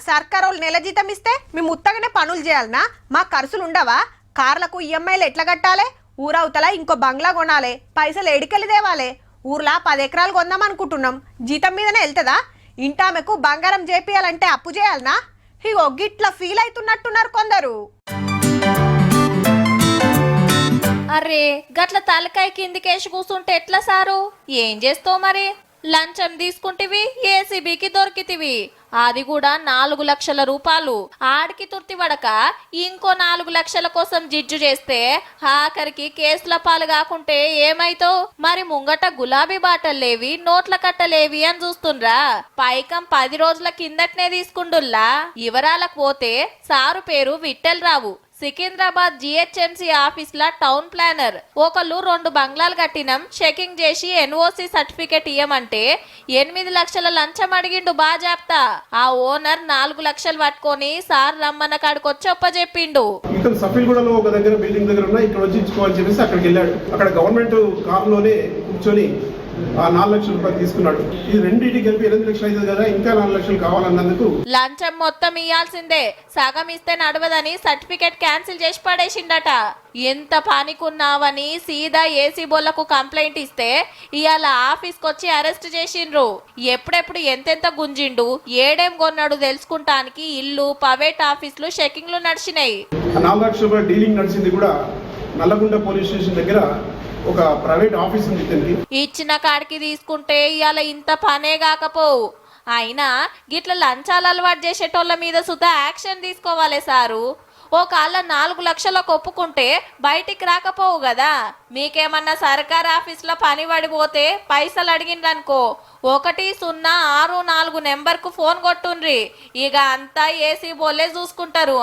సర్కారోళ్ళు నెల జీతం ఇస్తే మేము ఉత్తగానే పనులు చేయాలనా? మా ఖర్చులు ఉండవా? కార్లకు ఈఎంఐలు ఎట్లా కట్టాలి? ఊరవతల ఇంకో బంగ్లా కొనాలి, పైసలు ఎడికెళ్ళి తేవాలి. ఊర్లా 10 ఎకరాలు కొందాం అనుకుంటున్నాం, జీతం మీదనే వెళ్తుందా? ఇంటామెకు బంగారం చేపియాలంటే అప్పు చేయాలనా? ఇగో గిట్లా ఫీల్ అవుతున్నట్టున్నారు కొందరు. అరే గట్ల తలకాయ కిందికేసి కూర్చుంటే ఎట్లా సారు? ఏం చేస్తావు మరి? లంచం తీసుకుంటివి, ఏసీబీకి దొరికితివి, అది కూడా 4 లక్షల రూపాయలు. ఆడికి తుర్తి పడక ఇంకో 4 లక్షల కోసం జిడ్జు చేస్తే ఆఖరికి కేసుల పాలు కాకుంటే ఏమైతావు? మరి ముంగట గులాబీ బాటల్లేవి, నోట్ల కట్టలేవి అని చూస్తుండ్రా. పైకం 10 రోజుల కిందటనే తీసుకుండుల్లా. వివరాలకు పోతే సారు పేరు విఠల్ రావు, సికింద్రాబాద్ జిహెచ్ఎంసీ ఆఫీస్ లా టౌన్ ప్లానర్. ఒకళ్ళు 2 బంగ్లాలు కట్టినం, చెకింగ్ చేసి ఎన్ఓసి సర్టిఫికెట్ ఇయ్యమంటే 8 లక్షల లంచం అడిగిండు బాజాప్తా. ఆ ఓనర్ 4 లక్షలు పట్టుకొని సార్ రమ్మన్న కాడికొచ్చి ఒప్పజెప్పిండు. ఇతను సఫీల్గూడలో ఒక దగ్గర బిల్డింగ్ దగ్గర ఉన్నా, ఇక్కడ వచ్చి ఇచ్చుకోవాలని చెప్పేసి అక్కడికి వెళ్ళాడు. అక్కడ గవర్నమెంట్ కారులోనే కూర్చొని ఆ 4 లక్షల రూపాయలు తీసుకున్నాడు. ఈ రెండింటికి కలిపి 8 లక్షలు అయింది కదా, ఇంకా 4 లక్షలు కావాలన్నందుకు లంచం మొత్తం ఇయ్యాల్సిందే, సగం ఇస్తే నడవదని సర్టిఫికెట్ క్యాన్సిల్ చేసి పడేసిండట. ఎంత పానికున్నావని సీదా ఏసీ బోళ్లకు కంప్లైంట్ ఇస్తే ఇవాళ ఆఫీస్కి వచ్చి అరెస్ట్ చేసిండ్రు. ఎప్పుడెప్పుడు ఎంతెంత గుంజిండు, ఏడేం కొన్నాడు తెలుసుకుంటానికి ఇల్లు, ప్రైవేట్ ఆఫీసులు చెకింగ్లు నడిచినాయి. 4 లక్షల రూపాయల డీలింగ్ నడిచింది కూడా నల్లగుంట పోలీస్ స్టేషన్ దగ్గర ఒక ప్రైవేట్ ఆఫీస్ ఉంది. ఇచ్చిన కాడికి తీసుకుంటే ఇవాళ ఇంత పనే కాకపోవు. అయినా గిట్ల లంచాలు అలవాటు చేసేటోళ్ళ మీద సుధా యాక్షన్ తీసుకోవాలి సారు. ఒకళ్ళ 4 లక్షలకు ఒప్పుకుంటే బయటికి రాకపోవు కదా. మీకేమన్నా సర్కార్ ఆఫీస్లో పని పడిపోతే పైసలు అడిగిండ్రనుకో 1064 నెంబర్కు ఫోన్ కొట్టుండ్రి, ఇక అంతా ఏసీ బోలే చూసుకుంటారు.